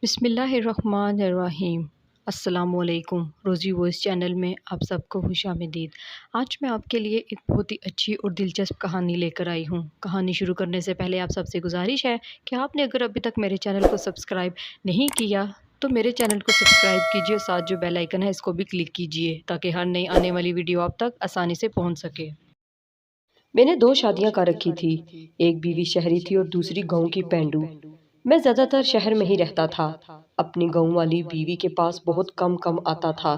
بسم اللہ الرحمن الرحیم۔ السلام علیکم۔ روزی وائس چینل میں آپ سب کو خوش آمدید۔ آج میں آپ کے لیے ایک بہت ہی اچھی اور دلچسپ کہانی لے کر آئی ہوں۔ کہانی شروع کرنے سے پہلے آپ سب سے گزارش ہے کہ آپ نے اگر ابھی تک میرے چینل کو سبسکرائب نہیں کیا تو میرے چینل کو سبسکرائب کیجیے، ساتھ جو بیل آئیکن ہے اس کو بھی کلک کیجیے تاکہ ہر نئی آنے والی ویڈیو آپ تک آسانی سے پہنچ سکے۔ میں نے 2 شادیاں کر رکھی تھی، ایک بیوی شہری تھی اور دوسری گاؤں کی پینڈو۔ میں زیادہ تر شہر میں ہی رہتا تھا، اپنی گاؤں والی بیوی کے پاس بہت کم آتا تھا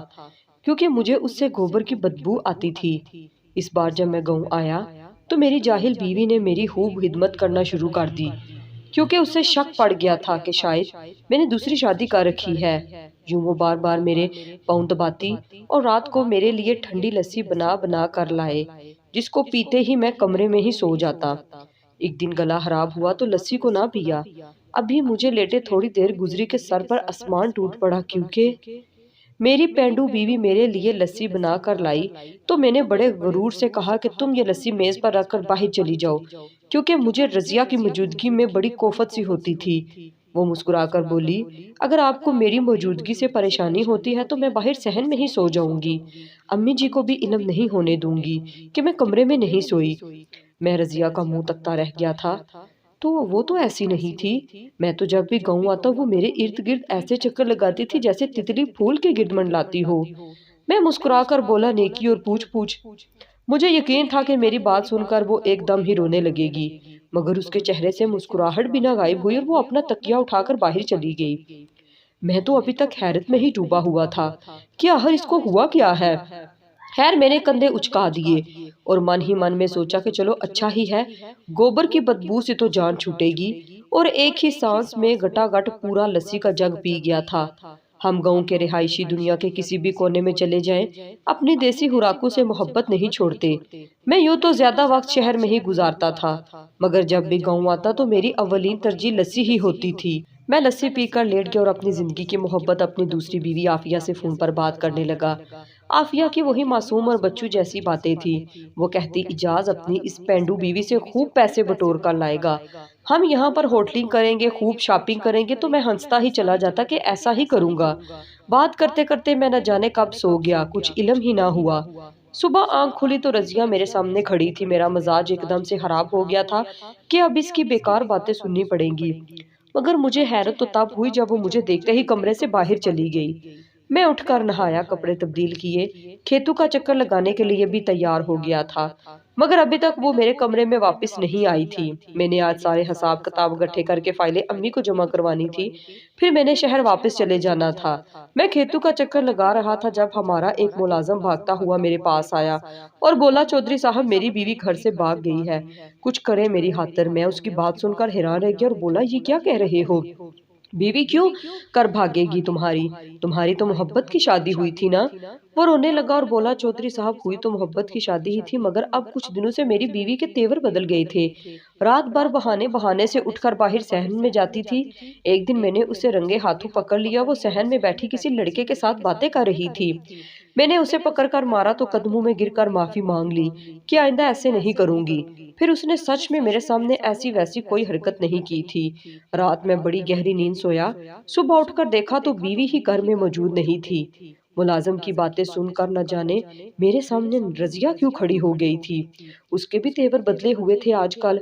کیونکہ مجھے اس سے گوبر کی بدبو آتی تھی۔ اس بار جب میں گاؤں آیا تو میری جاہل بیوی نے میری خوب خدمت کرنا شروع کر دی کیونکہ اسے شک پڑ گیا تھا کہ شاید میں نے دوسری شادی کر رکھی ہے۔ یوں وہ بار بار میرے پاؤں دباتی اور رات کو میرے لیے ٹھنڈی لسی بنا بنا کر لائے جس کو پیتے ہی میں کمرے میں ہی سو جاتا۔ ایک دن گلا خراب ہوا تو لسی کو نہ پیا، ابھی مجھے لیٹے تھوڑی دیر گزری کہ سر پر آسمان ٹوٹ پڑا کیونکہ میری پینڈو بیوی میرے لیے لسی بنا کر لائی۔ تو میں نے بڑے غرور سے کہا کہ تم یہ لسی میز پر رکھ کر باہر چلی جاؤ کیونکہ مجھے رضیہ کی موجودگی میں بڑی کوفت سی ہوتی تھی۔ وہ مسکرا کر بولی، اگر آپ کو میری موجودگی سے پریشانی ہوتی ہے تو میں باہر صحن میں ہی سو جاؤں گی، امی جی کو بھی علم نہیں ہونے دوں گی کہ میں کمرے میں نہیں سوئی۔ میں رضیہ کا منہ تکتا رہ گیا تھا، تو وہ تو ایسی نہیں تھی، میں تو جب بھی گاؤں آتا وہ میرے ارد گرد ایسے چکر لگاتی تھی جیسے تتلی پھول کے گرد منڈلاتی ہو۔ میں مسکرا کر بولا، نیکی اور پوچھ پوچھ۔ مجھے یقین تھا کہ میری بات سن کر وہ ایک دم ہی رونے لگے گی، مگر اس کے چہرے سے مسکراہٹ بھی نہ غائب ہوئی اور وہ اپنا تکیہ اٹھا کر باہر چلی گئی۔ میں تو ابھی تک حیرت میں ہی ڈوبا ہوا تھا کہ آخر اس کو ہوا کیا ہے۔ خیر میں نے کندھے اچکا دیے اور من ہی من میں سوچا کہ چلو اچھا ہی ہے، گوبر کی بدبو سے تو جان چھوٹے گی، اور ایک ہی سانس میں گٹا گٹ پورا لسی کا جگ پی گیا تھا۔ ہم گاؤں کے رہائشی دنیا کے کسی بھی کونے میں چلے جائیں، اپنی دیسی خوراکوں سے محبت نہیں چھوڑتے۔ میں یوں تو زیادہ وقت شہر میں ہی گزارتا تھا، مگر جب بھی گاؤں آتا تو میری اولین ترجیح لسی ہی ہوتی تھی۔ میں لسی پی کر لیٹ گیا اور اپنی زندگی کی محبت اپنی دوسری بیوی عافیہ سے فون پر بات کرنے لگا۔ عافیہ کی وہی معصوم اور بچوں جیسی باتیں تھی۔ وہ کہتی، اجاز اپنی اس پینڈو بیوی سے خوب پیسے بٹور کر لائے گا، ہم یہاں پر ہوٹلنگ کریں گے، خوب شاپنگ کریں گے۔ تو میں ہنستا ہی چلا جاتا کہ ایسا ہی کروں گا۔ بات کرتے کرتے میں نہ جانے کب سو گیا، کچھ علم ہی نہ ہوا۔ صبح آنکھ کھلی تو رضیہ میرے سامنے کھڑی تھی۔ میرا مزاج ایک دم سے خراب ہو گیا تھا کہ اب اس کی بیکار باتیں سننی پڑیں گی، مگر مجھے حیرت تو تب ہوئی جب وہ مجھے دیکھتے ہی کمرے سے باہر چلی گئی۔ میں اٹھ کر نہایا، کپڑے تبدیل کیے، کھیتوں کا چکر لگانے کے لیے بھی تیار ہو گیا تھا، مگر ابھی تک وہ میرے کمرے میں واپس نہیں آئی تھی۔ میں نے آج سارے حساب کتاب اکٹھے کر کے فائلیں امی کو جمع کروانی تھی، پھر میں نے شہر واپس چلے جانا تھا۔ میں کھیتوں کا چکر لگا رہا تھا جب ہمارا ایک ملازم بھاگتا ہوا میرے پاس آیا اور بولا، چودھری صاحب میری بیوی گھر سے بھاگ گئی ہے، کچھ کریں میری خاطر۔ میں اس کی بات سن کر حیران رہ گیا اور بولا، یہ کیا کہہ رہے ہو؟ بیوی کیوں کر بھاگے گی تمہاری تو محبت کی شادی ہوئی تھی نا؟ وہ رونے لگا اور بولا، چودھری صاحب ہوئی تو محبت کی شادی ہی تھی، مگر اب کچھ دنوں سے میری بیوی کے تیور بدل گئے تھے۔ رات بھر بہانے سے اٹھ کر باہر صحن میں جاتی تھی۔ ایک دن میں نے اسے رنگے ہاتھوں پکڑ لیا، وہ صحن میں بیٹھی کسی لڑکے کے ساتھ باتیں کر رہی تھی۔ میں نے اسے پکڑ کر مارا تو قدموں میں گر کر معافی مانگ لی کہ آئندہ ایسے نہیں کروں گی۔ پھر اس نے سچ میں میرے سامنے ایسی ویسی کوئی حرکت نہیں کی تھی۔ رات میں بڑی گہری نیند سویا، صبح اٹھ کر دیکھا تو بیوی ہی گھر میں موجود نہیں تھی۔ ملازم کی باتیں سن کر نہ جانے میرے سامنے رضیہ کیوں کھڑی ہو گئی تھی، اس کے بھی تیور بدلے ہوئے تھے آج کل۔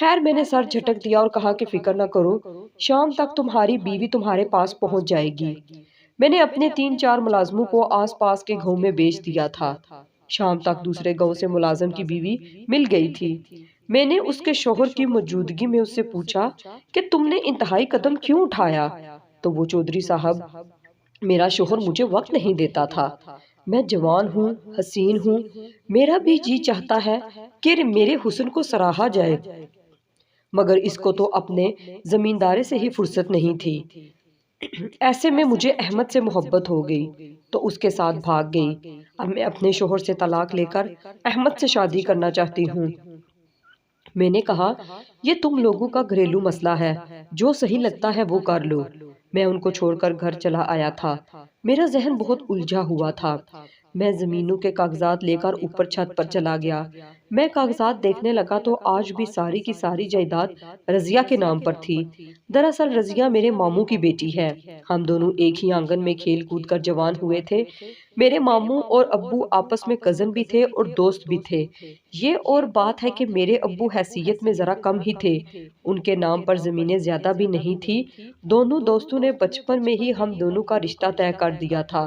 خیر میں نے سر جھٹک دیا اور کہا کہ فکر نہ کرو، شام تک تمہاری بیوی تمہارے پاس پہنچ جائے گی۔ میں نے اپنے 3-4 ملازموں کو آس پاس کے گاؤں میں بیچ دیا تھا۔ شام تک دوسرے گاؤں سے ملازم کی بیوی مل گئی تھی۔ میں نے اس کے شوہر کی موجودگی میں اس سے پوچھا کہ تم نے انتہائی قدم کیوں اٹھایا؟ تو وہ، چودھری صاحب میرا شوہر مجھے وقت نہیں دیتا تھا، میں جوان ہوں، حسین ہوں، میرا بھی جی چاہتا ہے کہ میرے حسن کو سراہا جائے، مگر اس کو تو اپنے زمیندارے سے ہی فرصت نہیں تھی۔ ایسے میں مجھے احمد سے محبت ہو گئی تو اس کے ساتھ بھاگ گئی۔ اب میں اپنے شوہر سے طلاق لے کر احمد سے شادی کرنا چاہتی ہوں۔ میں نے کہا، یہ تم لوگوں کا گھریلو مسئلہ ہے، جو صحیح لگتا ہے وہ کر لو۔ میں ان کو چھوڑ کر گھر چلا آیا تھا۔ میرا ذہن بہت الجھا ہوا تھا۔ میں زمینوں کے کاغذات لے کر اوپر چھت پر چلا گیا۔ میں کاغذات دیکھنے لگا تو آج بھی ساری کی ساری جائیداد رضیہ کے نام پر تھی۔ دراصل رضیہ میرے ماموں کی بیٹی ہے۔ ہم دونوں ایک ہی آنگن میں کھیل کود کر جوان ہوئے تھے۔ میرے ماموں اور ابو آپس میں کزن بھی تھے اور دوست بھی تھے۔ یہ اور بات ہے کہ میرے ابو حیثیت میں ذرا کم ہی تھے، ان کے نام پر زمینیں زیادہ بھی نہیں تھی۔ دونوں دوستوں نے بچپن میں ہی ہم دونوں کا رشتہ طے کر دیا تھا۔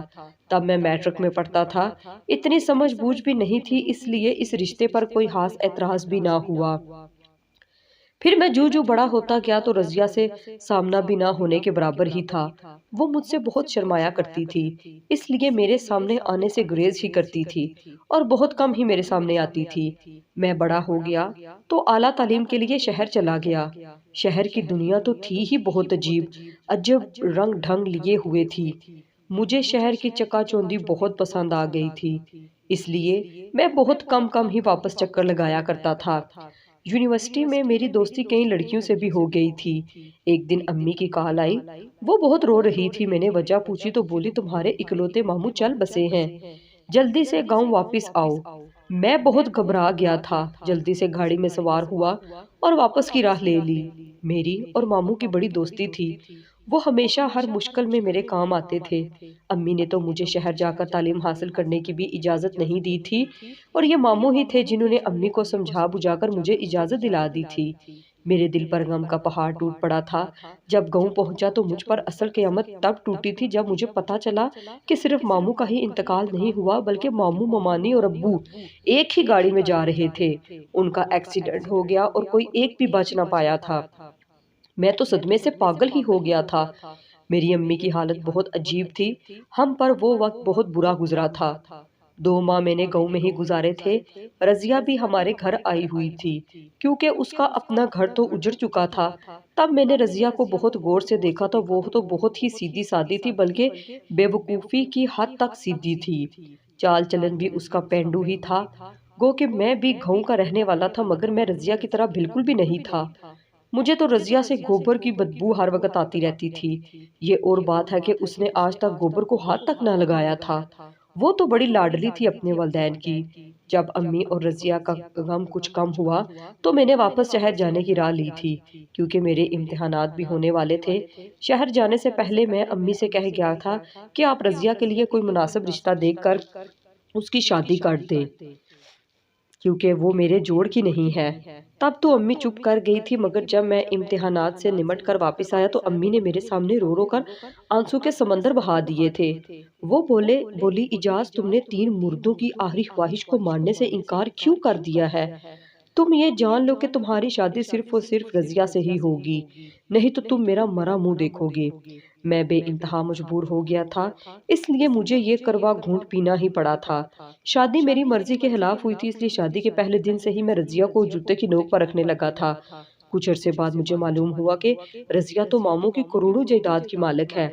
تب میں میٹرک میں پڑھتا تھا، اتنی سمجھ بوجھ بھی نہیں تھی، اس لیے اس رشتے پر کوئی خاص اعتراض بھی نہ ہوا۔ پھر میں جو بڑا ہوتا گیا تو رضیہ سے سامنا بھی نہ ہونے کے برابر ہی تھا۔ وہ مجھ سے بہت شرمایا کرتی تھی، اس لیے میرے سامنے آنے سے گریز ہی کرتی تھی اور بہت کم ہی میرے سامنے آتی تھی۔ میں بڑا ہو گیا تو اعلیٰ تعلیم کے لیے شہر چلا گیا۔ شہر کی دنیا تو تھی ہی بہت عجب رنگ ڈھنگ لیے ہوئے تھی۔ مجھے شہر کی چکا چوندی بہت پسند آ گئی تھی، اس لیے میں بہت کم ہی واپس چکر لگایا کرتا تھا۔ یونیورسٹی میں میری دوستی کئی لڑکیوں سے بھی ہو گئی تھی۔ ایک دن امی کی کال آئی، وہ بہت رو رہی تھی۔ میں نے وجہ پوچھی تو بولی تمہارے اکلوتے ماموں چل بسے ہیں، جلدی سے گاؤں واپس آؤ۔ میں بہت گھبرا گیا تھا، جلدی سے گاڑی میں سوار ہوا اور واپس کی راہ لے لی۔ میری اور ماموں کی بڑی دوستی تھی، وہ ہمیشہ ہر مشکل میں میرے کام آتے تھے۔ امی نے تو مجھے شہر جا کر تعلیم حاصل کرنے کی بھی اجازت نہیں دی تھی اور یہ ماموں ہی تھے جنہوں نے امی کو سمجھا بجھا کر مجھے اجازت دلا دی تھی۔ میرے دل پر غم کا پہاڑ ٹوٹ پڑا تھا۔ جب گاؤں پہنچا تو مجھ پر اصل قیامت تب ٹوٹی تھی جب مجھے پتا چلا کہ صرف ماموں کا ہی انتقال نہیں ہوا بلکہ ماموں، ممانی اور ابو ایک ہی گاڑی میں جا رہے تھے۔ ان کا ایکسیڈنٹ ہو گیا اور کوئی ایک بھی بچ نہ پایا تھا۔ میں تو صدمے سے پاگل ہی ہو گیا تھا۔ میری امی کی حالت بہت عجیب تھی، ہم پر وہ وقت بہت برا گزرا تھا۔ 2 ماہ میں نے گاؤں میں ہی گزارے تھے۔ رضیہ بھی ہمارے گھر آئی ہوئی تھی، کیونکہ اس کا اپنا گھر تو اجڑ چکا تھا۔ تب میں نے رضیہ کو بہت غور سے دیکھا تو وہ تو بہت ہی سیدھی سادی تھی، بلکہ بے وقوفی کی حد تک سیدھی تھی۔ چال چلن بھی اس کا پینڈو ہی تھا۔ گو کہ میں بھی گاؤں کا رہنے والا تھا مگر میں رضیہ کی طرح بالکل بھی نہیں تھا۔ مجھے تو رضیہ سے گوبر کی بدبو ہر وقت آتی رہتی تھی۔ یہ اور بات ہے کہ اس نے آج تک گوبر کو ہاتھ تک نہ لگایا تھا۔ وہ تو بڑی لاڈلی تھی اپنے والدین کی۔ جب امی اور رضیہ کا غم کچھ کم ہوا تو میں نے واپس شہر جانے کی راہ لی تھی، کیونکہ میرے امتحانات بھی ہونے والے تھے۔ شہر جانے سے پہلے میں امی سے کہہ گیا تھا کہ آپ رضیہ کے لیے کوئی مناسب رشتہ دیکھ کر اس کی شادی کر دیں، کیونکہ وہ میرے جوڑ کی نہیں ہے۔ تب تو امی چپ کر گئی تھی، مگر جب میں امتحانات سے نمٹ کر واپس آیا تو امی نے میرے سامنے رو رو کر آنسو کے سمندر بہا دیے تھے۔ وہ بولی اجاز، تم نے 3 مردوں کی آخری خواہش کو ماننے سے انکار کیوں کر دیا ہے؟ تم یہ جان لو کہ تمہاری شادی صرف اور صرف رضیہ سے ہی ہوگی، نہیں تو تم میرا مرا منہ دیکھو گے۔ میں بے انتہا مجبور ہو گیا تھا، اس لیے مجھے یہ کروا گھونٹ پینا ہی پڑا تھا۔ شادی میری مرضی کے خلاف ہوئی تھی، اس لیے شادی کے پہلے دن سے ہی میں رضیہ کو جوتے کی نوک پر رکھنے لگا تھا۔ کچھ عرصے بعد مجھے معلوم ہوا کہ رضیہ تو ماموں کی کروڑوں جائیداد کی مالک ہے۔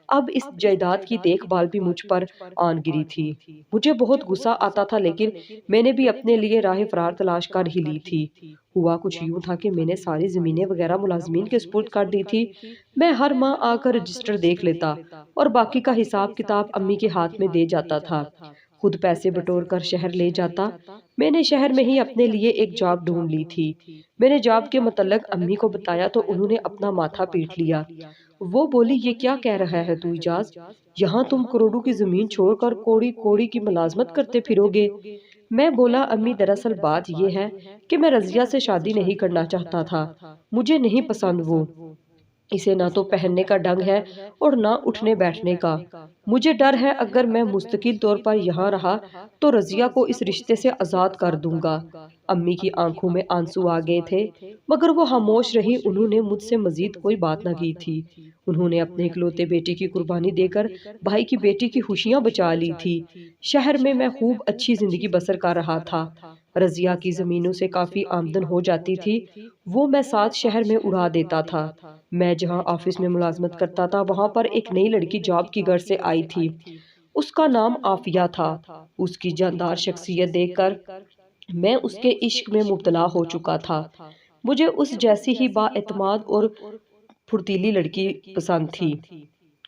اب اس جائیداد کی دیکھ بھال بھی مجھ پر آن گری تھی۔ مجھے بہت غصہ آتا تھا، لیکن میں نے بھی اپنے لیے راہ فرار تلاش کر ہی لی تھی۔ ہوا کچھ یوں تھا کہ میں نے ساری زمینیں وغیرہ ملازمین کے سپرد کر دی تھی۔ میں ہر ماہ آ کر رجسٹر دیکھ لیتا اور باقی کا حساب کتاب امی کے ہاتھ میں دے جاتا تھا، خود پیسے بٹور کر شہر لے جاتا۔ میں نے شہر میں ہی اپنے لیے ایک جاب ڈھونڈ لی تھی۔ میں نے جاب کے متعلق امی کو بتایا تو انہوں نے اپنا ماتھا پیٹ لیا۔ وہ بولی یہ کیا کہہ رہا ہے تو اجاز، یہاں تم کروڑوں کی زمین چھوڑ کر کوڑی کوڑی کی ملازمت کرتے پھرو گے؟ میں بولا امی دراصل بات یہ ہے کہ میں رضیہ سے شادی نہیں کرنا چاہتا تھا، مجھے نہیں پسند وہ، اسے نہ تو پہننے کا ڈھنگ ہے اور نہ اٹھنے بیٹھنے کا۔ مجھے ڈر ہے اگر میں مستقل طور پر یہاں رہا تو رضیہ کو اس رشتے سے آزاد کر دوں گا۔ امی کی آنکھوں میں آنسو آ گئے تھے، مگر وہ خاموش رہی، انہوں نے مجھ سے مزید کوئی بات نہ کی تھی۔ انہوں نے اپنے اکلوتے بیٹے کی قربانی دے کر بھائی کی بیٹی کی خوشیاں بچا لی تھی۔ شہر میں خوب اچھی زندگی بسر کر رہا تھا۔ رضیہ کی زمینوں سے کافی آمدن ہو جاتی تھی، وہ میں ساتھ شہر میں اڑا دیتا تھا۔ میں جہاں آفس میں ملازمت کرتا تھا وہاں پر ایک نئی لڑکی جاب کی غرض سے آئی تھی۔ اس کا نام عافیہ تھا۔ اس کی جاندار شخصیت دیکھ کر میں اس کے عشق میں مبتلا ہو چکا تھا۔ مجھے اس جیسی ہی با اعتماد اور پھرتیلی لڑکی پسند تھی۔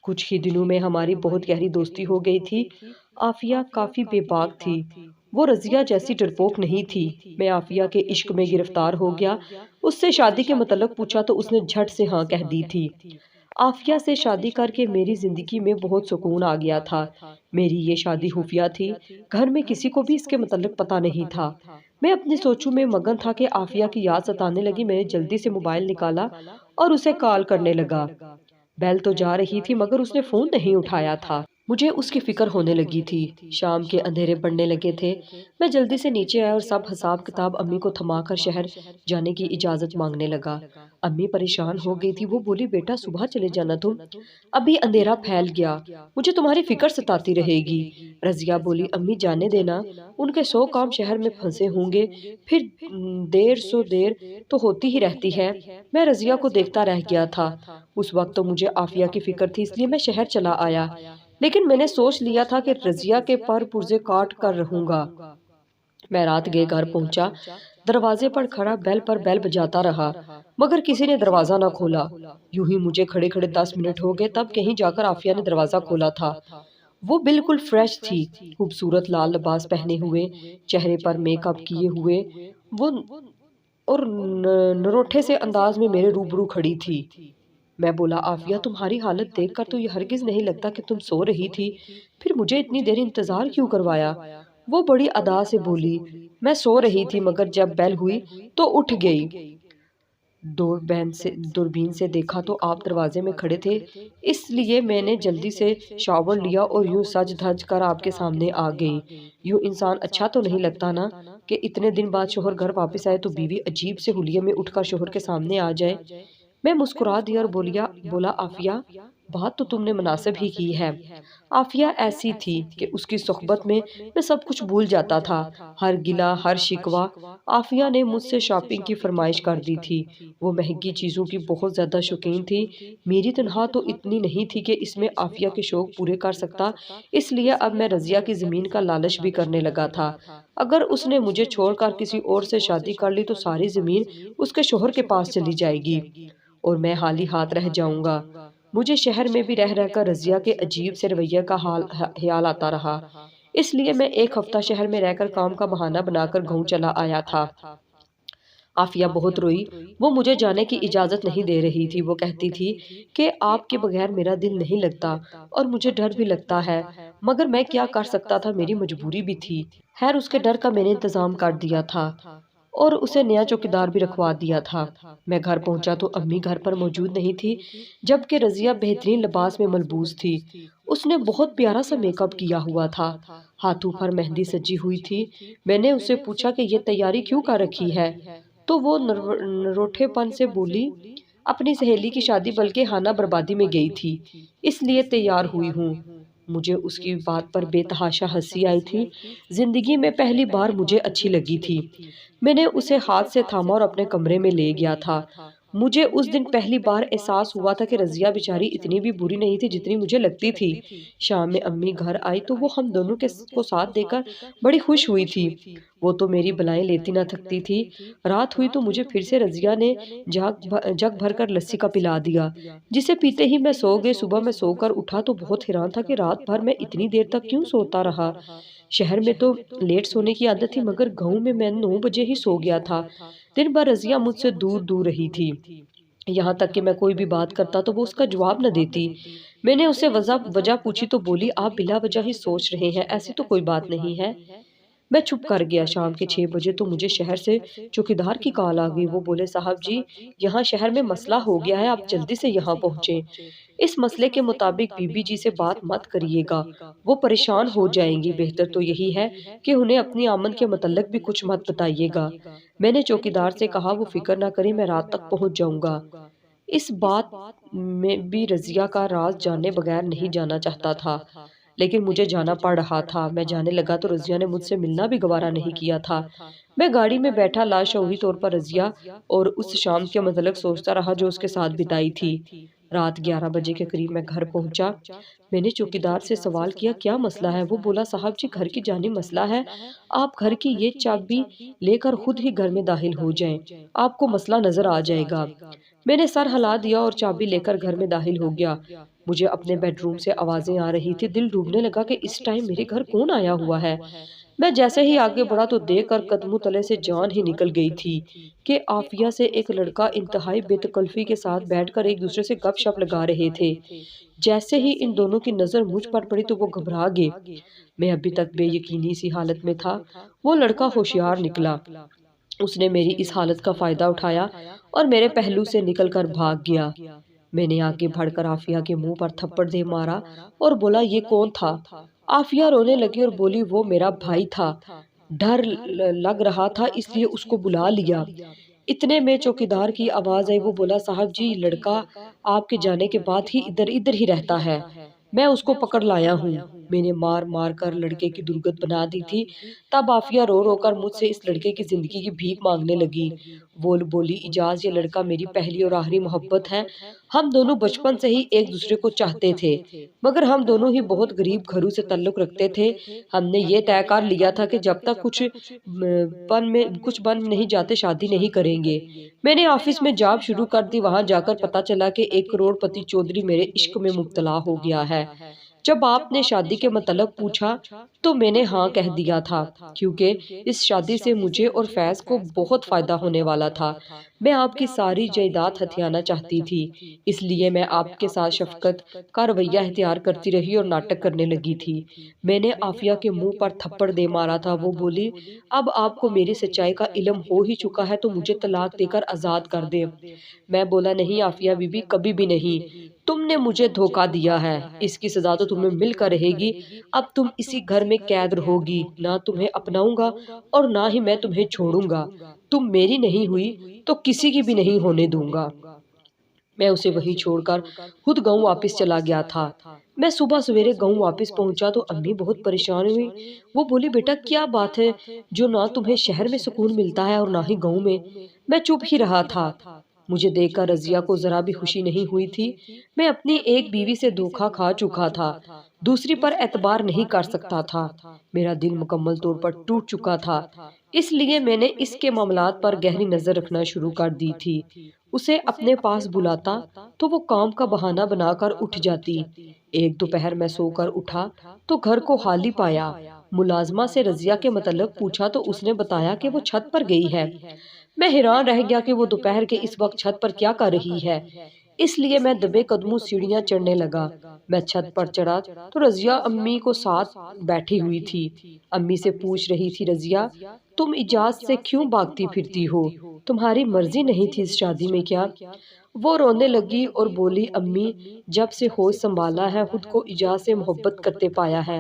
کچھ ہی دنوں میں ہماری بہت گہری دوستی ہو گئی تھی۔ آفیہ کافی بے باک تھی، وہ رضیہ جیسی ڈرپوک نہیں تھی۔ میں آفیہ کے عشق میں گرفتار ہو گیا۔ اس سے شادی کے متعلق پوچھا تو اس نے جھٹ سے ہاں کہہ دی تھی۔ آفیہ سے شادی کر کے میری زندگی میں بہت سکون آ گیا تھا۔ میری یہ شادی خفیہ تھی، گھر میں کسی کو بھی اس کے متعلق پتہ نہیں تھا۔ میں اپنی سوچوں میں مگن تھا کہ آفیہ کی یاد ستانے لگی۔ میں نے جلدی سے موبائل نکالا اور اسے کال کرنے لگا۔ بیل تو جا رہی تھی مگر اس نے فون نہیں اٹھایا تھا۔ مجھے اس کی فکر ہونے لگی تھی۔ شام کے اندھیرے پڑنے لگے تھے۔ میں جلدی سے نیچے آیا اور سب حساب کتاب امی کو تھما کر شہر جانے کی اجازت مانگنے لگا۔ امی پریشان ہو گئی تھی، وہ بولی بیٹا صبح چلے جانا تم، ابھی اندھیرا پھیل گیا، مجھے تمہاری فکر ستاتی رہے گی۔ رضیہ بولی امی جانے دینا، ان کے 100 کام شہر میں پھنسے ہوں گے، پھر دیر تو ہوتی ہی رہتی ہے۔ میں رضیہ کو دیکھتا رہ گیا تھا۔ اس وقت تو مجھے آفیہ کی فکر تھی، اس لیے میں شہر چلا آیا، لیکن میں نے سوچ لیا تھا کہ رضیہ کے پر پرزے کاٹ کر رہوں گا۔ میں رات گئے گھر پہنچا، دروازے پر کھڑا بیل پر بیل بجاتا رہا مگر کسی نے دروازہ نہ کھولا۔ یوں ہی مجھے کھڑے کھڑے 10 منٹ ہو گئے، تب کہیں جا کر آفیہ نے دروازہ کھولا تھا۔ وہ بالکل فریش تھی، خوبصورت لال لباس پہنے ہوئے، چہرے پر میک اپ کیے ہوئے، وہ اور نروٹھے سے انداز میں میرے روبرو کھڑی تھی۔ میں بولا آفیہ تمہاری حالت دیکھ کر تو یہ ہرگز نہیں لگتا کہ تم سو رہی تھی، پھر مجھے اتنی دیر انتظار کیوں کروایا؟ وہ بڑی ادا سے بولی میں سو رہی تھی مگر جب بیل ہوئی تو اٹھ گئی۔ دوربین سے دیکھا تو آپ دروازے میں کھڑے تھے، اس لیے میں نے جلدی سے شاور لیا اور یوں سج دھج کر آپ کے سامنے آ گئی۔ یوں انسان اچھا تو نہیں لگتا نا کہ اتنے دن بعد شوہر گھر واپس آئے تو بیوی عجیب سے حلیے میں اٹھ کر شوہر کے سامنے آ جائے۔ میں مسکرا دیا اور بولا آفیہ بات تو تم نے مناسب ہی کی ہے۔ آفیہ ایسی تھی کہ اس کی صحبت میں سب کچھ بھول جاتا تھا، ہر گلہ ہر شکوہ۔ آفیہ نے مجھ سے شاپنگ کی فرمائش کر دی تھی، وہ مہنگی چیزوں کی بہت زیادہ شوقین تھی۔ میری تنخواہ تو اتنی نہیں تھی کہ اس میں آفیہ کے شوق پورے کر سکتا، اس لیے اب میں رضیہ کی زمین کا لالچ بھی کرنے لگا تھا۔ اگر اس نے مجھے چھوڑ کر کسی اور سے شادی کر لی تو ساری زمین اس کے شوہر کے پاس چلی جائے گی اور میں خالی ہاتھ رہ جاؤں گا۔ مجھے شہر میں بھی رہ کر رضیہ کے عجیب سے رویے کا خیال آتا رہا، اس لیے میں 1 ہفتہ شہر میں رہ کر کام کا بہانہ بنا کر گاؤں چلا آیا تھا۔ آفیہ بہت روئی، وہ مجھے جانے کی اجازت نہیں دے رہی تھی۔ وہ کہتی تھی کہ آپ کے بغیر میرا دل نہیں لگتا اور مجھے ڈر بھی لگتا ہے، مگر میں کیا کر سکتا تھا، میری مجبوری بھی تھی۔ خیر اس کے ڈر کا میں نے انتظام کر دیا تھا اور اسے نیا چوکیدار بھی رکھوا دیا تھا۔ میں گھر پہنچا تو امی گھر پر موجود نہیں تھی، جبکہ رضیہ بہترین لباس میں ملبوس تھی۔ اس نے بہت پیارا سا میک اپ کیا ہوا تھا، ہاتھوں پر مہندی سجی ہوئی تھی۔ میں نے اسے پوچھا کہ یہ تیاری کیوں کر رکھی ہے تو وہ نروٹھے پن سے بولی اپنی سہیلی کی شادی بلکہ خانہ بربادی میں گئی تھی، اس لیے تیار ہوئی ہوں۔ مجھے اس کی بات پر بے تحاشا ہنسی آئی تھی، زندگی میں پہلی بار مجھے اچھی لگی تھی۔ میں نے اسے ہاتھ سے تھاما اور اپنے کمرے میں لے گیا تھا۔ مجھے اس دن پہلی بار احساس ہوا تھا کہ رضیہ بیچاری اتنی بھی بری نہیں تھی جتنی مجھے لگتی تھی۔ شام میں امی گھر آئی تو وہ ہم دونوں کو ساتھ دیکھ کر بڑی خوش ہوئی تھی۔ وہ تو میری بلائیں لیتی نہ تھکتی تھی۔ رات ہوئی تو مجھے پھر سے رضیہ نے جگ بھر کر لسی کا پلا دیا، جسے پیتے ہی میں سو گئی۔ صبح میں سو کر اٹھا تو بہت حیران تھا کہ رات بھر میں اتنی دیر تک کیوں سوتا رہا۔ شہر میں تو لیٹ سونے کی عادت تھی مگر گاؤں میں 9 بجے ہی سو گیا تھا۔ دن بھر رضیہ مجھ سے دور رہی تھی، یہاں تک کہ میں کوئی بھی بات کرتا تو وہ اس کا جواب نہ دیتی۔ میں نے اسے وجہ پوچھی تو بولی آپ بلا وجہ ہی سوچ رہے ہیں، ایسی تو کوئی بات نہیں ہے۔ میں چھپ کر گیا۔ شام کے 6 بجے تو مجھے شہر سے چوکیدار کی کال آ گئی۔ وہ بولے صاحب جی یہاں شہر میں مسئلہ ہو گیا ہے، آپ جلدی سے یہاں پہنچیں۔ اس مسئلے کے مطابق بی بی جی سے بات مت کریے گا، وہ پریشان ہو جائیں گی، بہتر تو یہی ہے کہ انہیں اپنی آمد کے متعلق بھی کچھ مت بتائیے گا۔ میں نے چوکیدار سے کہا وہ فکر نہ کریں، میں رات تک پہنچ جاؤں گا۔ اس بات میں بھی رضیہ کا راز جانے بغیر نہیں جانا چاہتا تھا، لیکن مجھے جانا پڑ رہا تھا۔ میں جانے لگا تو رضیہ نے مجھ سے ملنا بھی گوارا نہیں کیا تھا۔ میں گاڑی میں بیٹھا لاشعوری طور پر رضیہ اور اس شام کے متعلق سوچتا رہا جو اس کے ساتھ بتائی تھی۔ رات 11 بجے کے قریب میں گھر پہنچا۔ میں نے چوکیدار سے سوال کیا کیا مسئلہ ہے؟ وہ بولا صاحب جی گھر کی جانی مسئلہ ہے، آپ گھر کی یہ چابی لے کر خود ہی گھر میں داخل ہو جائیں، آپ کو مسئلہ نظر آ جائے گا۔ میں نے سر ہلا دیا اور چابی لے کر گھر میں داخل ہو گیا۔ مجھے اپنے بیڈ روم سے آوازیں آ رہی تھی، دل ڈوبنے لگا کہ اس ٹائم میرے گھر کون آیا ہوا ہے۔ میں جیسے ہی آگے بڑھا تو دیکھ کر قدموں تلے سے جان ہی نکل گئی تھی کہ عافیہ سے ایک لڑکا انتہائی بے تکلفی کے ساتھ بیٹھ کر ایک دوسرے سے گپ شپ لگا رہے تھے۔ جیسے ہی ان دونوں کی نظر مجھ پر پڑی تو وہ گھبرا گئے۔ میں ابھی تک بے یقینی سی حالت میں تھا۔ وہ لڑکا ہوشیار نکلا۔ اس نے میری اس حالت کا فائدہ اٹھایا اور میرے پہلو سے نکل کر بھاگ گیا۔ میں نے آگے بڑھ کر عافیہ کے منہ پر تھپڑ دے مارا اور بولا، یہ کون تھا؟ عافیہ رونے لگی اور بولی، وہ میرا بھائی تھا، ڈر لگ رہا تھا اس لیے اس کو بلا لیا۔ اتنے میں چوکیدار کی آواز آئی۔ وہ بولا، صاحب جی، لڑکا آپ کے جانے کے بعد ہی ادھر ہی رہتا ہے، میں اس کو پکڑ لایا ہوں۔ میں نے مار مار کر لڑکے کی درگت بنا دی تھی۔ تب عافیہ رو رو کر مجھ سے اس لڑکے کی زندگی کی بھیک مانگنے لگی۔ وہ بولی، اجاز، یہ لڑکا میری پہلی اور آخری محبت ہے۔ ہم دونوں بچپن سے ہی ایک دوسرے کو چاہتے تھے، مگر ہم دونوں ہی بہت غریب گھروں سے تعلق رکھتے تھے۔ ہم نے یہ طے کر لیا تھا کہ جب تک کچھ بن نہیں جاتے شادی نہیں کریں گے۔ میں نے آفس میں جاب شروع کر دی۔ وہاں جا کر پتا چلا کہ ایک کروڑ پتی چودھری میرے عشق میں مبتلا ہو گیا ہے۔ جب آپ نے شادی کے متعلق پوچھا تو میں نے ہاں کہہ دیا تھا، کیونکہ اس شادی سے مجھے اور فیض کو بہت فائدہ ہونے والا تھا۔ میں آپ کی ساری جائیداد ہتھیانا چاہتی تھی، اس لیے میں آپ کے ساتھ شفقت کا رویہ اختیار کرتی رہی اور ناٹک کرنے لگی تھی۔ میں نے عافیہ کے منہ پر تھپڑ دے مارا تھا۔ وہ بولی، اب آپ کو میری سچائی کا علم ہو ہی چکا ہے تو مجھے طلاق دے کر آزاد کر دیں۔ میں بولا، نہیں عافیہ بی بی، کبھی بھی نہیں۔ تم نے مجھے دھوکہ دیا ہے، اس کی سزا تو تمہیں مل کر رہے گی۔ اب تم اسی گھر میں قید رہوگی، نہ تمہیں اپناؤں گا اور نہ ہی میں تمہیں چھوڑوں گا۔ تم میری نہیں ہوئی تو کسی کی بھی نہیں ہونے دوں گا۔ میں اسے وہیں چھوڑ کر خود گاؤں واپس چلا گیا تھا۔ میں صبح سویرے گاؤں واپس پہنچا تو امی بہت پریشان ہوئی۔ وہ بولی، بیٹا کیا بات ہے جو نہ تمہیں شہر میں سکون ملتا ہے اور نہ ہی گاؤں میں؟ میں چپ ہی رہا تھا۔ مجھے دیکھ کر رضیہ کو ذرا بھی خوشی نہیں ہوئی تھی۔ میں اپنی ایک بیوی سے دھوکہ کھا چکا تھا، دوسری پر اعتبار نہیں کر سکتا تھا۔ میرا دل مکمل طور پر ٹوٹ چکا تھا، اس لیے میں نے اس کے معاملات پر گہری نظر رکھنا شروع کر دی تھی۔ اسے اپنے پاس بلاتا تو وہ کام کا بہانہ بنا کر اٹھ جاتی۔ ایک دوپہر میں سو کر اٹھا تو گھر کو خالی پایا۔ ملازمہ سے رضیہ کے متعلق پوچھا تو اس نے بتایا کہ وہ چھت پر گئی ہے۔ میں حیران رہ گیا کہ وہ دوپہر کے اس وقت چھت پر کیا کر رہی ہے، اس لیے میں دبے قدموں سیڑھیاں چڑھنے لگا۔ میں چھت پر چڑھا تو رضیہ امی کو ساتھ بیٹھی ہوئی تھی۔ امی سے پوچھ رہی تھی، رضیہ، تم اجاز سے کیوں بھاگتی پھرتی ہو؟ تمہاری مرضی نہیں تھی اس شادی میں کیا؟ وہ رونے لگی اور بولی، امی، جب سے ہوش سنبھالا ہے خود کو اجاز سے محبت کرتے پایا ہے۔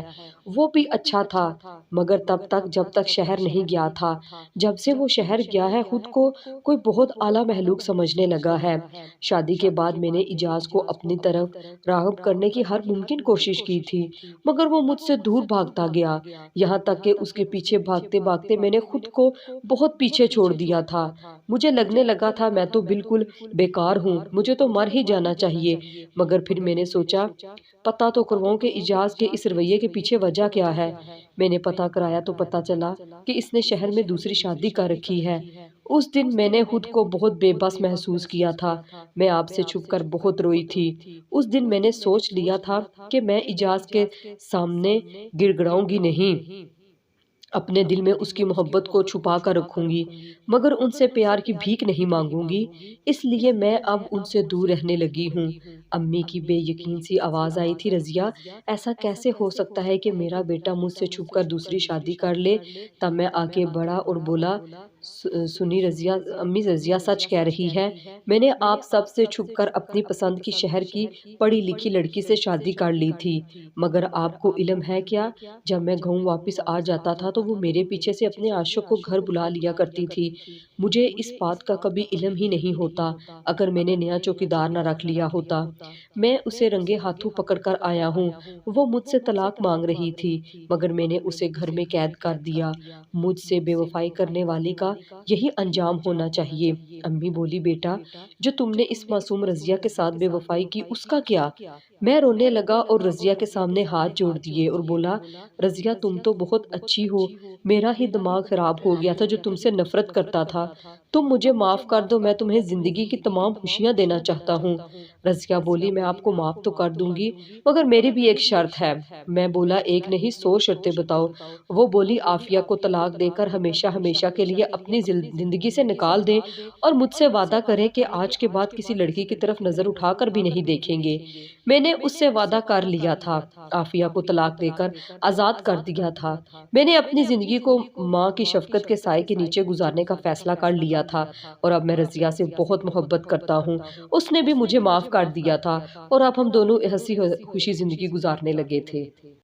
وہ بھی اچھا تھا، مگر تب تک جب تک شہر نہیں گیا تھا۔ جب سے وہ شہر گیا ہے خود کو کوئی بہت اعلیٰ مخلوق سمجھنے لگا ہے۔ شادی کے بعد میں نے اجاز کو اپنی طرف راغب کرنے کی ہر ممکن کوشش کی تھی، مگر وہ مجھ سے دور بھاگتا گیا، یہاں تک کہ اس کے پیچھے بھاگتے بھاگتے میں نے خود کو بہت پیچھے چھوڑ دیا تھا۔ مجھے لگنے لگا تھا میں تو بالکل بیکار ہوں، مجھے تو مر ہی جانا چاہیے، مگر پھر میں نے سوچا پتہ تو کرواؤں کہ اجاز کے اس رویے کے پیچھے وجہ کیا ہے۔ میں نے پتہ کرایا تو پتہ چلا کہ اس نے شہر میں دوسری شادی کر رکھی ہے۔ اس دن میں نے خود کو بہت بے بس محسوس کیا تھا۔ میں آپ سے چھپ کر بہت روئی تھی۔ اس دن میں نے سوچ لیا تھا کہ میں اجاز کے سامنے گڑ گڑاؤں گی نہیں، اپنے دل میں اس کی محبت کو چھپا کر رکھوں گی، مگر ان سے پیار کی بھیک نہیں مانگوں گی، اس لیے میں اب ان سے دور رہنے لگی ہوں۔ امی کی بے یقین سی آواز آئی تھی، رضیہ، ایسا کیسے ہو سکتا ہے کہ میرا بیٹا مجھ سے چھپ کر دوسری شادی کر لے؟ تب میں آگے بڑھا اور بولا، سنی رضیہ، امی، رضیہ سچ کہہ رہی ہے، میں نے آپ سب سے چھپ کر اپنی پسند کی شہر کی پڑھی لکھی لڑکی سے شادی کر لی تھی، مگر آپ کو علم ہے کیا، جب میں گاؤں واپس آ جاتا تھا تو وہ میرے پیچھے سے اپنے عاشق کو گھر بلا لیا کرتی تھی۔ مجھے اس بات کا کبھی علم ہی نہیں ہوتا اگر میں نے نیا چوکیدار نہ رکھ لیا ہوتا۔ میں اسے رنگے ہاتھوں پکڑ کر آیا ہوں۔ وہ مجھ سے طلاق مانگ رہی تھی، مگر میں نے اسے گھر میں قید کر دیا۔ مجھ سے بے وفائی کرنے والی کا یہی انجام ہونا چاہیے۔ امی بولی بیٹا جو تم نے اس معصوم رضیہ کے ساتھ بے وفائی کی اس کا کیا؟ میں رونے لگا اور رضیہ کے سامنے ہاتھ جوڑ دیے اور بولا رضیہ تم تو بہت اچھی ہو، میرا ہی دماغ خراب ہو گیا تھا جو تم سے نفرت کرتا تھا، تم مجھے معاف کر دو، میں تمہیں زندگی کی تمام خوشیاں دینا چاہتا ہوں۔ رضیہ بولی میں آپ کو معاف تو کر دوں گی مگر میری بھی ایک شرط ہے۔ میں بولا ایک نہیں 100 شرطیں بتاؤ۔ وہ بولی عافیہ کو طلاق دے کر ہمیشہ ہمیشہ کے لیے اپنی زندگی سے نکال دیں اور مجھ سے وعدہ کریں کہ آج کے بعد کسی لڑکی کی طرف نظر اٹھا کر بھی نہیں دیکھیں گے۔ میں نے اس سے وعدہ کر لیا تھا، عافیہ کو طلاق دے کر آزاد کر دیا تھا۔ میں نے اپنی زندگی کو ماں کی شفقت کے سائے کے نیچے گزارنے کا فیصلہ کر لیا تھا اور اب میں رضیہ سے بہت محبت کرتا ہوں۔ اس نے بھی مجھے معاف کر دیا تھا اور اب ہم دونوں ہنسی خوشی زندگی گزارنے لگے تھے۔